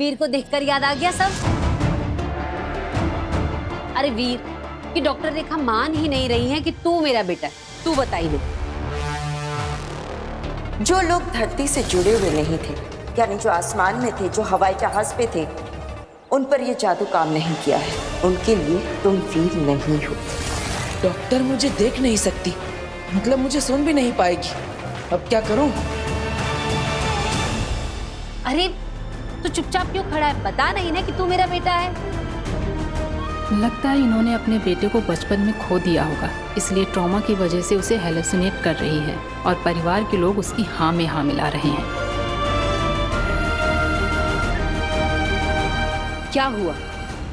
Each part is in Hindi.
वीर को देखकर याद आ गया सब? अरे वीर, कि डॉक्टर रेखा मान ही नहीं रही है कि तू मेरा बेटा है। तू बताई दे। जो लोग धरती से जुड़े हुए नहीं थे, यानी जो आसमान में थे, जो हवाई जहाज पे थे, उन पर ये जादू काम नहीं किया है। उनके लिए तुम वीर नहीं हो। डॉक्टर मुझे देख नहीं सकती, मतलब मुझे सुन भी नहीं पाएगी। अब क्या करूं? अरे तू चुपचाप क्यों खड़ा है? बता नहीं ना कि तू मेरा बेटा है। लगता है इन्होंने अपने बेटे को बचपन में खो दिया होगा, इसलिए ट्रॉमा की वजह से उसे हेलुसिनेट कर रही है और परिवार के लोग उसकी हाँ में हाँ मिला रहे हैं। क्या हुआ?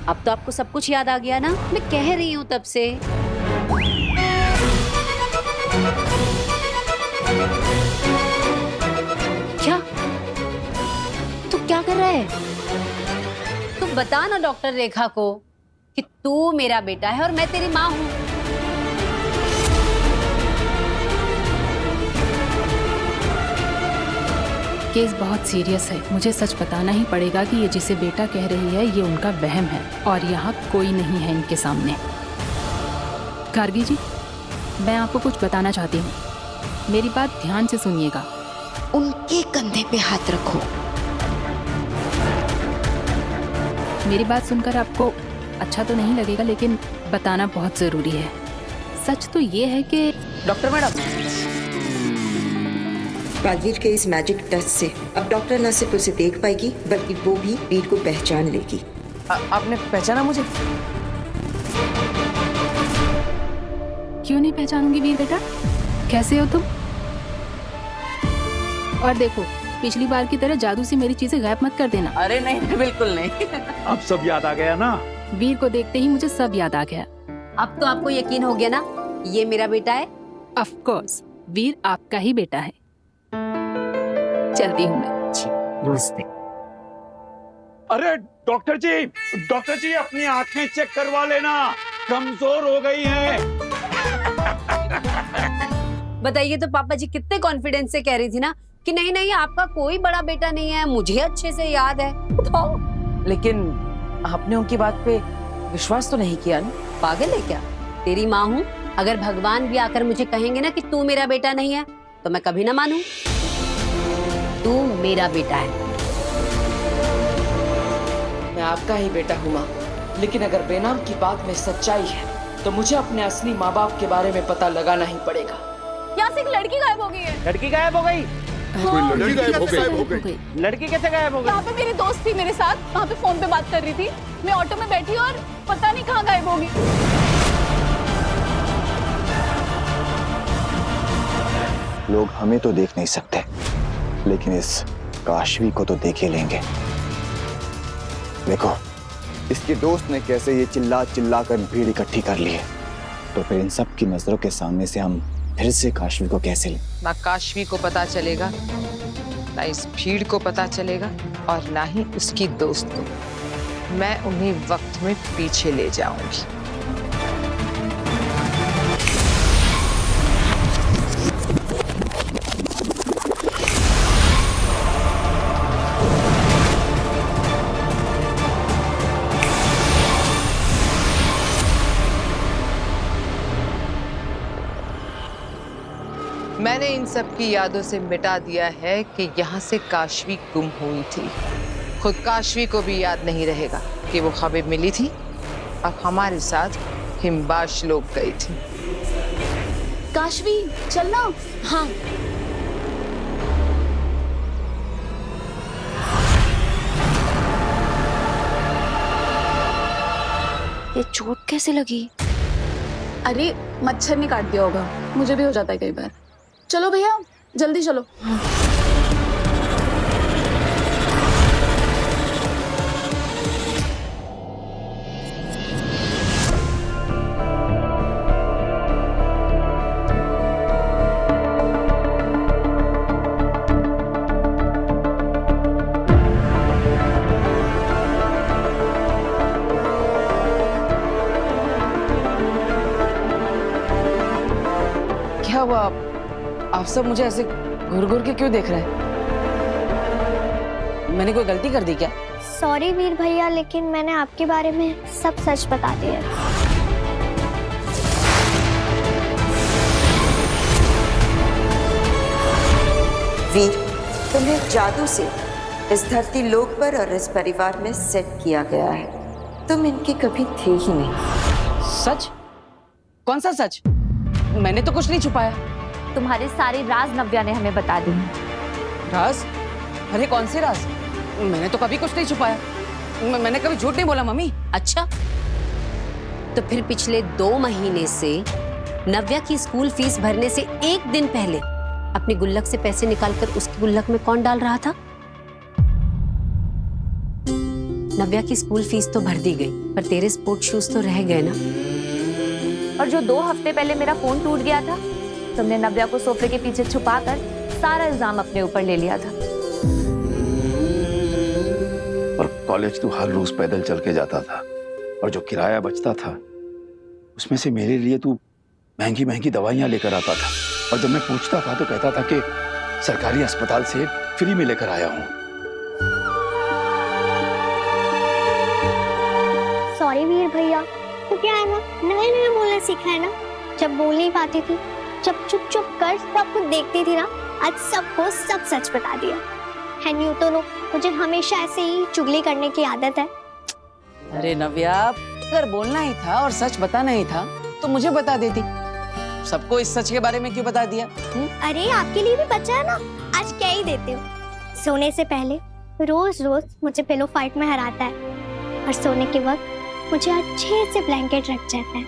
अब तो आपको सब कुछ याद आ गया ना? मैं कह रही हूँ तब से। क्या? तू क्या कर रहा है? तू बता ना डॉक्टर रेखा को कि तू मेरा बेटा है और मैं तेरी माँ हूँ। केस बहुत सीरियस है, मुझे सच बताना ही पड़ेगा कि ये जिसे बेटा कह रही है ये उनका वहम है और यहाँ कोई नहीं है इनके सामने। गार्गी जी, मैं आपको कुछ बताना चाहती हूँ, मेरी बात ध्यान से सुनिएगा। उनके कंधे पे हाथ रखो। मेरी बात सुनकर आपको अच्छा तो नहीं लगेगा, लेकिन बताना बहुत जरूरी है। सच तो ये है कि डॉक्टर मैडम, राजवीर के इस मैजिक टच से अब डॉक्टर न सिर्फ उसे देख पाएगी, बल्कि वो भी वीर को पहचान लेगी। आपने पहचाना मुझे? क्यों नहीं पहचानूंगी वीर बेटा? कैसे हो तुम? और देखो, पिछली बार की तरह जादू से मेरी चीजें गायब मत कर देना। अरे नहीं, बिल्कुल नहीं। अब सब याद आ गया ना? वीर को देखते ही मुझे सब याद आ गया। अब तो आपको यकीन हो गया ना, ये मेरा बेटा है? ऑफ कोर्स, वीर आपका ही बेटा है। चलती हूँ मैं। नमस्ते। अरे डॉक्टर जी अपनी आंखें चेक करवा लेना, कमजोर हो गई हैं। बताइए तो पापा जी कितने कॉन्फिडेंस से कह रही थी ना कि नहीं नहीं आपका कोई बड़ा बेटा नहीं है, मुझे अच्छे से याद है। बताओ। लेकिन आपने उनकी बात पे विश्वास तो नहीं किया ना? पागल है क्या? तेरी माँ हूँ, अगर भगवान भी आकर मुझे कहेंगे ना कि तू मेरा बेटा नहीं है तो मैं कभी ना मानूं। तू मेरा बेटा है। मैं आपका ही बेटा हूँ माँ, लेकिन अगर बेनाम की बात में सच्चाई है तो मुझे अपने असली माँ बाप के बारे में पता लगाना ही पड़ेगा। यहाँ से एक लड़की गायब हो गई है। लड़की गायब हो गई? लड़की गायब हो गई। लड़की कैसे गायब हो गई? यहाँ पे मेरी दोस्त थी मेरे साथ, वहाँ पे फोन पे बात कर रही थी। मैं ऑटो में बैठी और पता नहीं कहाँ गायब हो गई। लोग हमें तो देख नहीं सकते, लेकिन इस काशवी को तो देख ही लेंगे। देखो, इसके दोस्त ने कैसे ये चिल्ला चिल्ला कर भीड़ इकट्ठी कर ली है, तो फिर इन सब की नजरों के सामने से हम फिर से काशवी को कैसे लें? ना काशवी को पता चलेगा, ना इस भीड़ को पता चलेगा, और ना ही उसकी दोस्त को। मैं उन्हीं वक्त में पीछे ले जाऊंगी। मैंने इन सब की यादों से मिटा दिया है कि यहाँ से काशवी गुम हुई थी। खुद काशवी को भी याद नहीं रहेगा कि वो खबर मिली थी अब हमारे साथ हिमबाश लोग गई थी। काशवी चलना। हाँ ये चोट कैसे लगी? अरे मच्छर ने काट दिया होगा, मुझे भी हो जाता है कई बार। चलो भैया जल्दी चलो। क्या हुआ? आप सब मुझे ऐसे घूर घूर के क्यों देख रहे हैं? मैंने कोई गलती कर दी क्या? सॉरी वीर भैया, लेकिन मैंने आपके बारे में सब सच बता दिया। वीर, तुम्हें जादू से इस धरती लोक पर और इस परिवार में सेट किया गया है। तुम इनके कभी थे ही नहीं। सच? कौन सा सच? मैंने तो कुछ नहीं छुपाया। तुम्हारे सारे राज नव्या ने हमें बता दी। राज? अरे कौन से राज? मैंने तो कभी कुछ नहीं छुपाया। मैंने कभी झूठ नहीं बोला मम्मी। अच्छा, तो फिर पिछले 2 महीने से नव्या की स्कूल फीस भरने से एक दिन पहले अपनी गुल्लक से पैसे निकालकर उसकी गुल्लक में कौन डाल रहा था? नव्या की स्कूल फीस तो भर दी गई, पर तेरे स्पोर्ट शूज तो रह गए ना। और जो 2 हफ्ते पहले मेरा फोन टूट गया था, तुमने नव्या को सोफे के पीछे छुपाकर सारा इल्जाम अपने ऊपर ले लिया था। और कॉलेज तू हर रोज पैदल चल के जाता था, और जो किराया बचता था उसमें से मेरे लिए तू महंगी महंगी दवाइयां लेकर आता था। और जब मैं पूछता था तो कहता था कि सरकारी अस्पताल से फ्री में लेकर आया हूं। सॉरी वीर भैया, तो क्या है ना, नया नया बोलना सीखा है ना। जब बोल नहीं पाती थी, जब चुप चुप कर सब कुछ देखती थी ना, आज सबको सब सच बता दिया। एंड यू तो नो, मुझे हमेशा ऐसे ही चुगली करने की आदत है। अरे नव्या, अगर बोलना ही था और सच बताना ही था तो मुझे बता देती। सबको इस सच के बारे में क्यों बता दिया? अरे आपके लिए भी बचा है ना, आज क्या ही देते हो। सोने से पहले रोज रोज मुझे पिलो फाइट में हराता है, और सोने के वक्त मुझे अच्छे से ब्लैंकेट रख जाता है।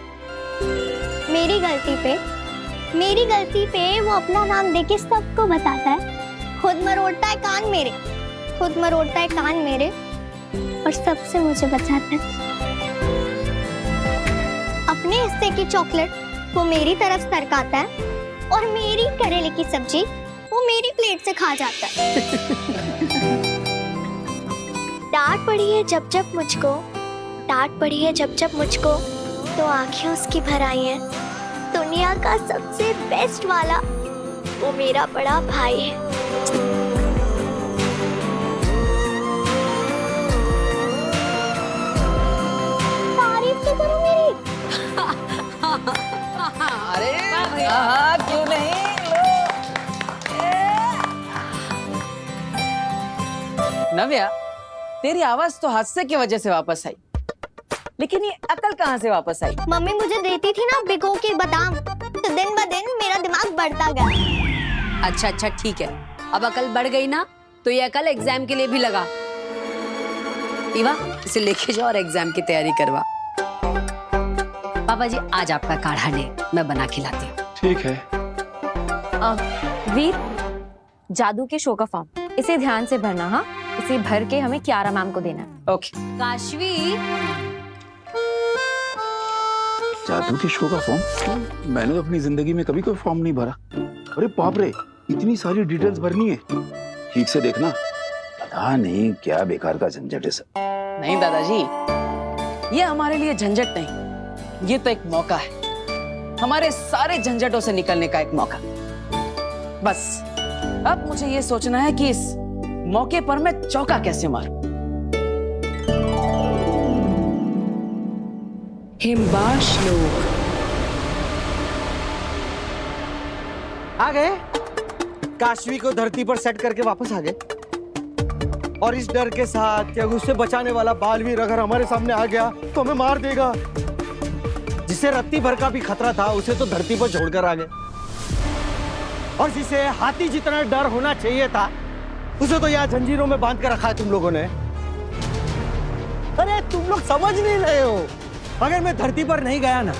मेरी गलती पे वो अपना नाम देके सबको बताता है। खुद मरोड़ता है कान मेरे, और सबसे मुझे बचाता है। अपने हिस्से की चॉकलेट वो मेरी तरफ सरकाता है, और मेरी करेले की सब्जी वो मेरी प्लेट से खा जाता है। डांट पड़ी है जब जब मुझको, तो आंखें उसकी भर आई हैं। दुनिया का सबसे बेस्ट वाला वो मेरा बड़ा भाई है। तारीफ तो करो मेरी। अरे क्यों नहीं? नव्या, तेरी आवाज तो हादसे की वजह से वापस आई, लेकिन ये अकल कहाँ से वापस आई? मम्मी मुझे देती थी ना भिगो के बादाम, तो दिन ब दिन मेरा दिमाग बढ़ता गया। अच्छा ठीक है, अब अकल बढ़ गई ना, तो ये अकल एग्जाम के लिए भी लगा। ईवा, इसे लेके जाओ और एग्जाम की तैयारी करवा। पापा जी, आज आपका काढ़ा ले, मैं बना के लाती हूँ। ठीक है। वीर, जादू के शो का फॉर्म इसे ध्यान से भरना। हाँ, इसे भर के हमें कियारा मैम को देना है। ओके। काशवी, जादू के शो का फॉर्म? मैंने तो अपनी जिंदगी में कभी कोई फॉर्म नहीं भरा। अरे बाप रे, इतनी सारी डिटेल्स भरनी है। ठीक से देखना, पता नहीं क्या बेकार का झंझट है सब। नहीं दादाजी, ये हमारे लिए झंझट नहीं, ये तो एक मौका है, हमारे सारे झंझटों से निकलने का एक मौका। बस अब मुझे ये सोचना है कि इस मौके पर मैं चौका कैसे मारूं। हिमबाश लोग आ गए। काशवी को धरती पर सेट करके वापस आ गए, और इस डर के साथ कि उससे बचाने वाला बालवीर अगर हमारे सामने आ गया तो हमें मार देगा। जिसे रत्ती भर का भी खतरा था उसे तो धरती पर छोड़कर आ गए, और जिसे हाथी जितना डर होना चाहिए था उसे तो यहाँ जंजीरों में बांध कर रखा है तुम लोगों ने। अरे तुम लोग समझ नहीं रहे हो, अगर मैं धरती पर नहीं गया ना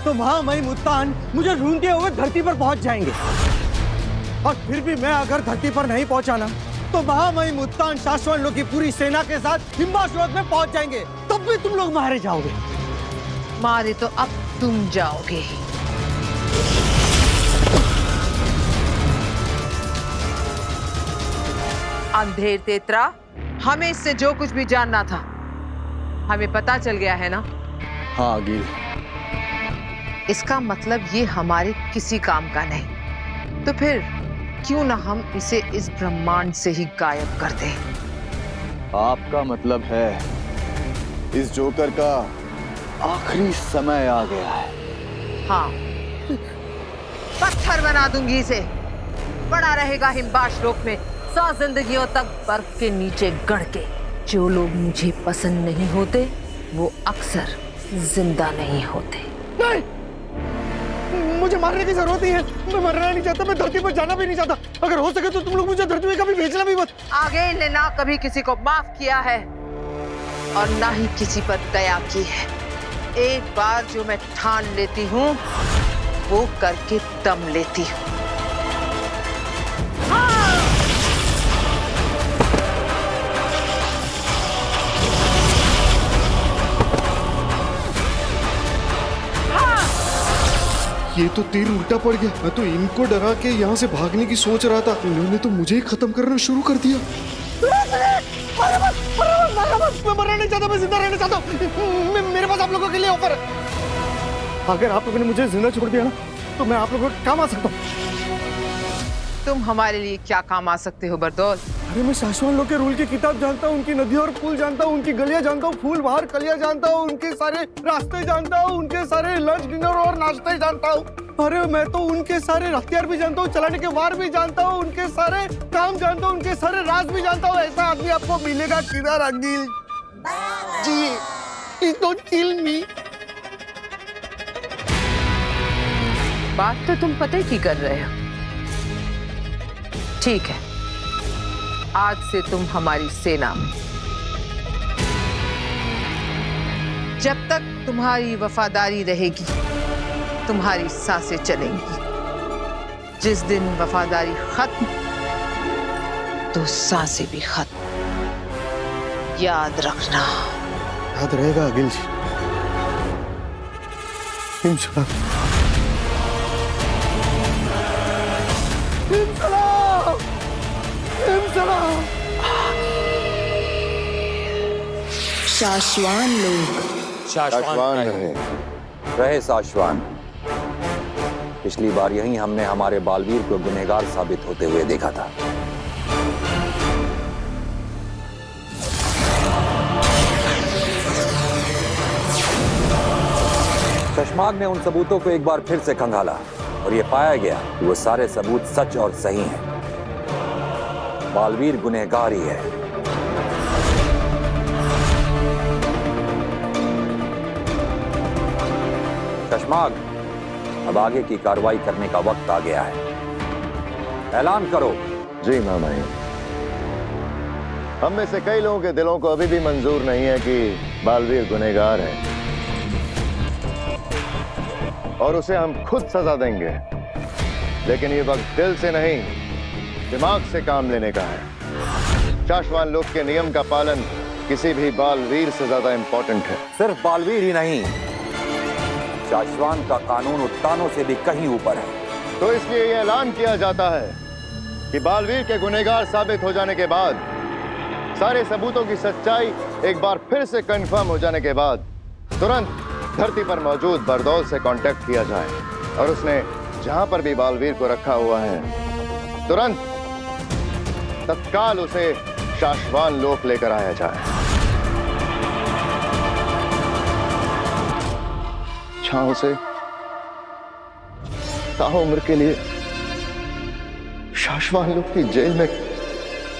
तो महामहिम मुत्तान मुझे ढूंढते हुए धरती पर पहुंच जाएंगे, और फिर भी मैं अगर धरती पर नहीं पहुंचा ना तो महामहिम मुत्तान शाश्वत लोग की पूरी सेना के साथ हिमबाश लोक में पहुंच जाएंगे, तब भी तुम लोग मारे जाओगे। मारे तो अब तुम जाओगे। अंधेर तेतरा, हमें इससे जो कुछ भी जानना था हमें पता चल गया है ना? हाँ गिल। इसका मतलब ये हमारे किसी काम का नहीं, तो फिर क्यों ना हम इसे इस ब्रह्मांड से ही गायब कर दें? आपका मतलब है इस जोकर का आखिरी समय आ गया है। हाँ, पत्थर बना दूंगी इसे, पड़ा रहेगा हिमबाश लोक में 100 जिंदगियों तक बर्फ के नीचे गड़ के। जो लोग मुझे पसंद नहीं होते वो अक्सर जिंदा नहीं होते। नहीं, मुझे मारने की जरूरत नहीं है। मैं मरना नहीं चाहता, मैं धरती पर जाना भी नहीं चाहता। अगर हो सके तो तुम लोग मुझे धरती में कभी भेजना भी मत। आगे इन्हें ना कभी किसी को माफ किया है और ना ही किसी पर दया की है। एक बार जो मैं ठान लेती हूँ वो करके दम लेती हूँ। ये तो तीर उल्टा पड़ गया। मैं तो इनको डरा के यहाँ से भागने की सोच रहा था, इन्होंने तो मुझे ही खत्म करना शुरू कर दिया। मैं मरना नहीं चाहता, मैं जिंदा रहना चाहता हूँ। मेरे पास आप लोगों के लिए ऑफर है। अगर आप लोगों ने मुझे जिंदा छोड़ दिया ना तो मैं आप लोगों के काम आ सकता हूँ। तुम हमारे लिए क्या काम आ सकते हो बरदौल? अरे मैं शाश्वत लोग के रूल की किताब जानता हूँ, उनकी नदियाँ और पुल जानता हूँ, उनकी गलियाँ जानता हूँ, फूल बाहर कलियाँ जानता हूँ, उनके सारे रास्ते जानता हूँ, उनके सारे लंच डिनर और नाश्ते जानता हूँ। अरे मैं तो उनके सारे हथियार भी जानता हूँ, चलाने के वार भी जानता हूँ, उनके सारे काम जानता हूँ, उनके सारे राज भी जानता हूँ। ऐसा आदमी आपको मिलेगा किधर अंगिल जी? Please don't kill me. बात तो तुम पते की कर रहे हो। ठीक है, आज से तुम हमारी सेना में। जब तक तुम्हारी वफादारी रहेगी तुम्हारी सांसें चलेंगी। जिस दिन वफादारी खत्म तो सांसें भी खत्म। याद रखना। याद रहेगा अगिल जी। इंशाल्लाह। शाश्वान लोग। शाश्वान रहे शाश्वान। पिछली बार यही हमने हमारे बालवीर को गुनहगार साबित होते हुए देखा था। चश्माग ने उन सबूतों को एक बार फिर से खंगाला और यह पाया गया कि वो सारे सबूत सच और सही हैं। बालवीर गुनहगार ही है। चश्माग, अब आगे की कार्रवाई करने का वक्त आ गया है। ऐलान करो। जी मामाई, हम में से कई लोगों के दिलों को अभी भी मंजूर नहीं है कि बालवीर गुनहगार है और उसे हम खुद सजा देंगे। लेकिन ये वक्त दिल से नहीं दिमाग से काम लेने का है। शाश्वान लोक के नियम का पालन किसी भी बालवीर से ज्यादा इंपॉर्टेंट है। सिर्फ बालवीर ही नहीं, शाश्वान का कानून उत्तानों से भी कहीं ऊपर है। तो इसलिए यह ऐलान किया जाता है कि बालवीर के गुनहगार साबित हो जाने के बाद, सारे सबूतों की सच्चाई एक बार फिर से कंफर्म हो जाने के बाद, तुरंत धरती पर मौजूद बरदौल से कांटेक्ट किया जाए और उसने जहां पर भी बालवीर को रखा हुआ है तुरंत तत्काल उसे शाश्वान लोक लेकर आया जाए। जहां उसे ताउम्र के लिए शाश्वान लोक की जेल में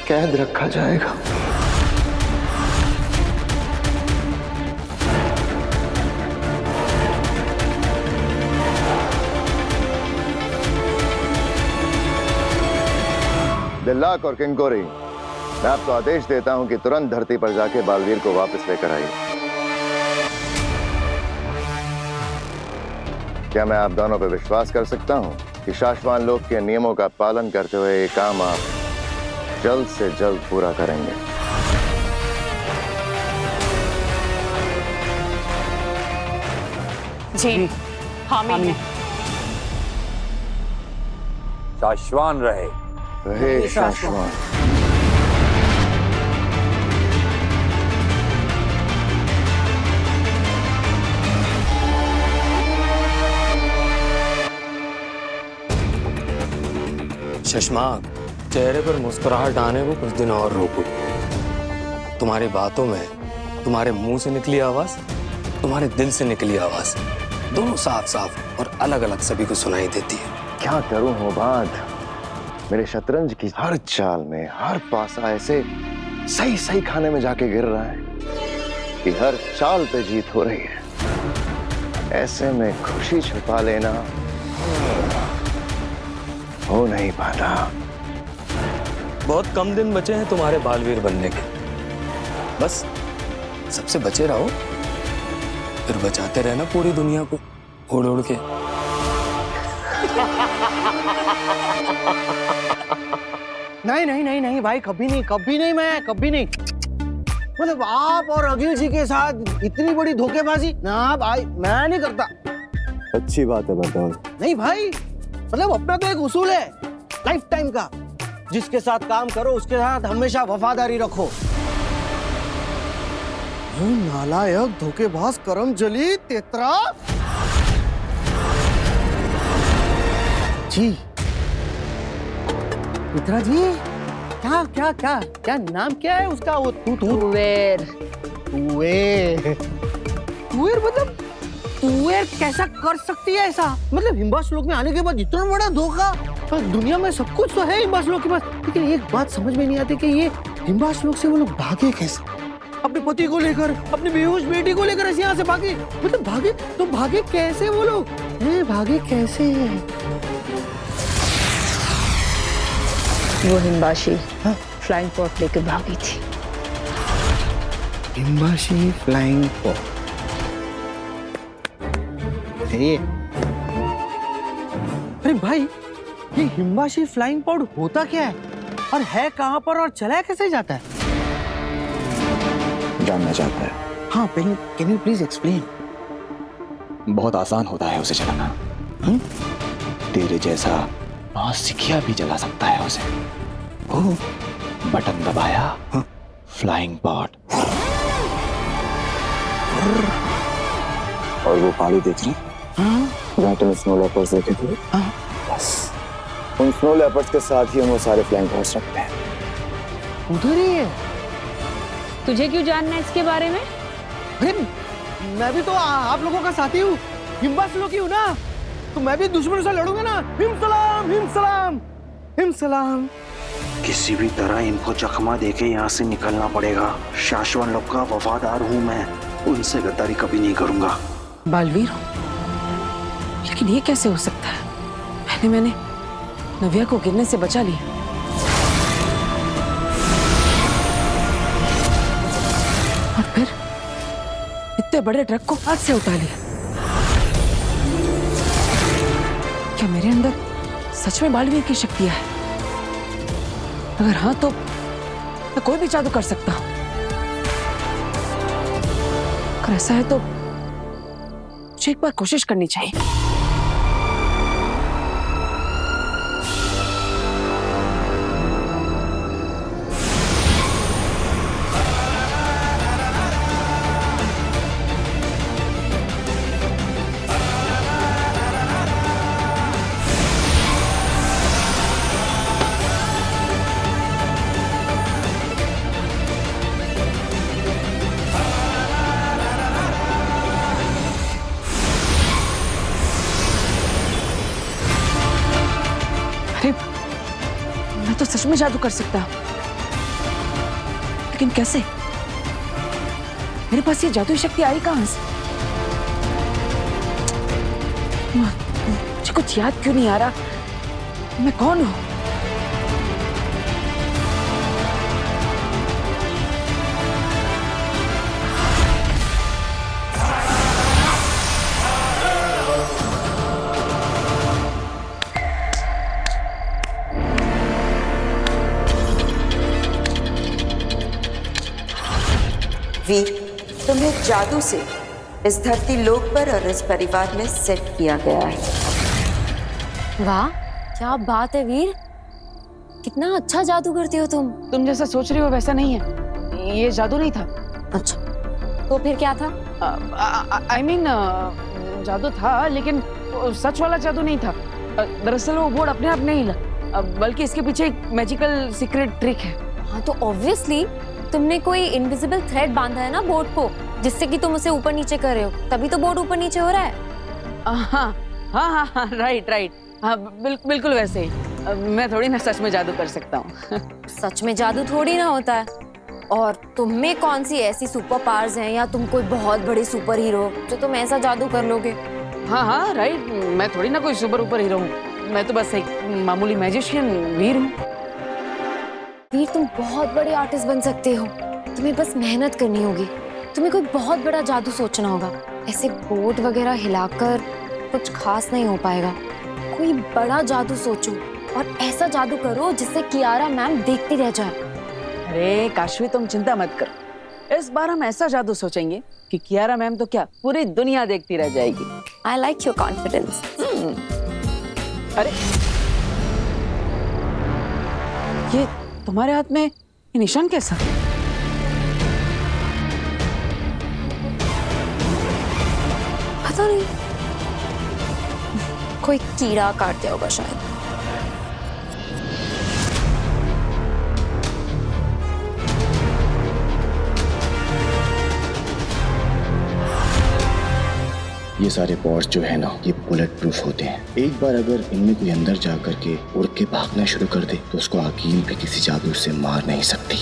कैद रखा जाएगा। दिल्लाक और किंगकोरी, मैं आपको आदेश देता हूं कि तुरंत धरती पर जाके बालवीर को वापस लेकर आइए। क्या मैं आप दोनों पर विश्वास कर सकता हूं कि शाश्वान लोक के नियमों का पालन करते हुए ये काम आप जल्द से जल्द पूरा करेंगे? जी, हामी है। शाश्वान रहे। रहे शाश्वान। चश्माग, चेहरे पर मुस्कुराहट आने को कुछ दिन और रोको। तुम्हारी बातों में तुम्हारे मुंह से निकली आवाज, तुम्हारे दिल से निकली आवाज, दोनों साफ साफ और अलग अलग सभी को सुनाई देती है। क्या करूं होबाद, मेरे शतरंज की हर चाल में हर पासा ऐसे सही सही खाने में जाके गिर रहा है कि हर चाल पे जीत हो रही है। ऐसे में खुशी छुपा लेना हो नहीं पाता। बहुत कम दिन बचे हैं तुम्हारे बालवीर बनने के, बस सबसे बचे रहो, फिर बचाते रहना पूरी दुनिया को उड़ उड़ के। नहीं नहीं नहीं नहीं भाई, कभी नहीं, कभी नहीं, मैं कभी नहीं। मतलब आप और अखिल जी के साथ इतनी बड़ी धोखेबाजी ना भाई, मैं नहीं करता। अच्छी बात है बतौर। नहीं भाई, मतलब अपना तो एक उसूल है लाइफ टाइम का, जिसके साथ काम करो उसके साथ हमेशा वफादारी रखो। नालायक, धोखेबाज, करमजली, तेतरा जी, तेतरा जी, क्या क्या क्या क्या नाम क्या है उसका? वो तुवेर। तुवेर, तुवेर मतलब तुवेर कैसा कर सकती है ऐसा? मतलब हिम्बाश्लोक में आने के बाद इतना बड़ा धोखा। पर दुनिया में सब कुछ तो है हिम्बाश्लोक के पास, लेकिन एक बात समझ में नहीं आती कि ये हिम्बाश्लोक से वो लोग भागे कैसे? अपने पति को लेकर, अपनी बेहोश बेटी को लेकर ऐसे यहाँ से भागे। मतलब भागे तो भागे कैसे वो लोग? भागे कैसे? वो हिम्बाशी फ्लाइंग पॉट लेकर भागी थी। हिम्बाशी फ्लाइंग पॉट, अरे भाई, ये हिम्बाशी फ्लाइंग पॉड होता क्या है और है कहाँ पर और चलाया कैसे जाता है? जानना चाहता है? हाँ, कैन यू प्लीज एक्सप्लेन? बहुत आसान होता है उसे चलाना। तेरे जैसा नौसिखिया भी चला सकता है उसे। बटन दबाया, फ्लाइंग पॉड। और वो पहाड़ी देख रही? जहाँ तुम स्नो लेपर्ड्स देखे थे, बस उन स्नो लेपर्ड्स के साथ ही हम वो सारे फ्लाइंग पॉड्स रखते हैं। उधर ही है। तुझे क्यों जानना है इसके बारे में? मैं भी तो आप लोगों का साथी हूँ, हिम्बाश्लोकी हूँ ना, तो मैं भी दुश्मनों से लड़ूंगा ना। हिम सलाम, हिम सलाम, हिम सलाम। किसी भी तरह इनको चकमा देके यहाँ से निकलना पड़ेगा। शाश्वन लोग का वफादार हूँ मैं, उनसे गद्दारी कभी नहीं करूंगा। बालवीर, लेकिन ये कैसे हो सकता है? मैंने नव्या को गिरने से बचा लिया, और फिर इतने बड़े ट्रक को हाथ से उठा लिया। क्या मेरे अंदर सच में बालवीर की शक्तियां है? अगर हाँ तो मैं कोई भी जादू कर सकता हूं। अगर ऐसा है तो मुझे एक बार कोशिश करनी चाहिए। मैं तो सच में जादू कर सकता हूं, लेकिन कैसे? मेरे पास ये जादुई शक्ति आई कहां से? मुझे कुछ याद क्यों नहीं आ रहा? मैं कौन हूं? तुम्हें जादू से इस धरती लोक पर और इस परिवार में सेट किया गया है। वाह, क्या बात है वीर, कितना अच्छा जादू करती हो तुम। तुम जैसा सोच रही हो वैसा नहीं है, ये जादू नहीं था। अच्छा, तो फिर क्या था? I mean, जादू था, लेकिन सच वाला जादू नहीं था। दरअसल वो बोर्ड अपने आप नहीं हिला, बल्कि इसके पीछे एक मैजिकल सीक्रेट ट्रिक है। हाँ, तो ऑब्वियसली तुमने कोई इनविजिबल थ्रेड बांधा है ना बोर्ड को, जिससे कि तुम उसे ऊपर नीचे कर रहे हो, तभी तो बोर्ड ऊपर नीचे हो रहा है। हाँ हाँ हाँ हाँ, राइट राइट, हाँ बिल्कुल वैसे ही। मैं थोड़ी ना सच में जादू कर सकता हूँ। सच में जादू थोड़ी ना होता है। और तुम में कौन सी ऐसी सुपर पावर्स हैं, या तुम कोई बहुत बड़े सुपर हीरो जो तुम ऐसा जादू कर लोगे? हाँ हाँ राइट, मैं थोड़ी ना कोई सुपर हीरो हूँ, मैं तो बस एक मामूली मैजिशियन वीर हूँ। वीर, तुम बहुत बड़े आर्टिस्ट बन सकते हो, तुम्हें बस मेहनत करनी होगी। तुम्हें कोई बहुत बड़ा जादू सोचना होगा। ऐसे बोर्ड वगैरह हिलाकर कुछ खास नहीं हो पाएगा। कोई बड़ा जादू सोचो और ऐसा जादू करो जिससे कियारा मैम देखती रह जाए। अरे काशवी, तुम चिंता मत करो, इस बार हम ऐसा जादू सोचेंगे कि कियारा मैम तो क्या पूरी दुनिया देखती रह जाएगी। I like your confidence. अरे ये तुम्हारे हाथ में ये निशान कैसा? पता नहीं, कोई कीड़ा काट दिया होगा शायद। ये सारे पॉड्स जो है ना, ये बुलेट प्रूफ होते हैं। एक बार अगर इनमें कोई अंदर जा करके उड़ के भागना शुरू कर दे तो उसको अकील भी किसी जादू से मार नहीं सकती।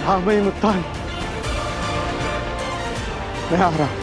हाँ मैं मुत्तान, मैं आ रहा हूँ।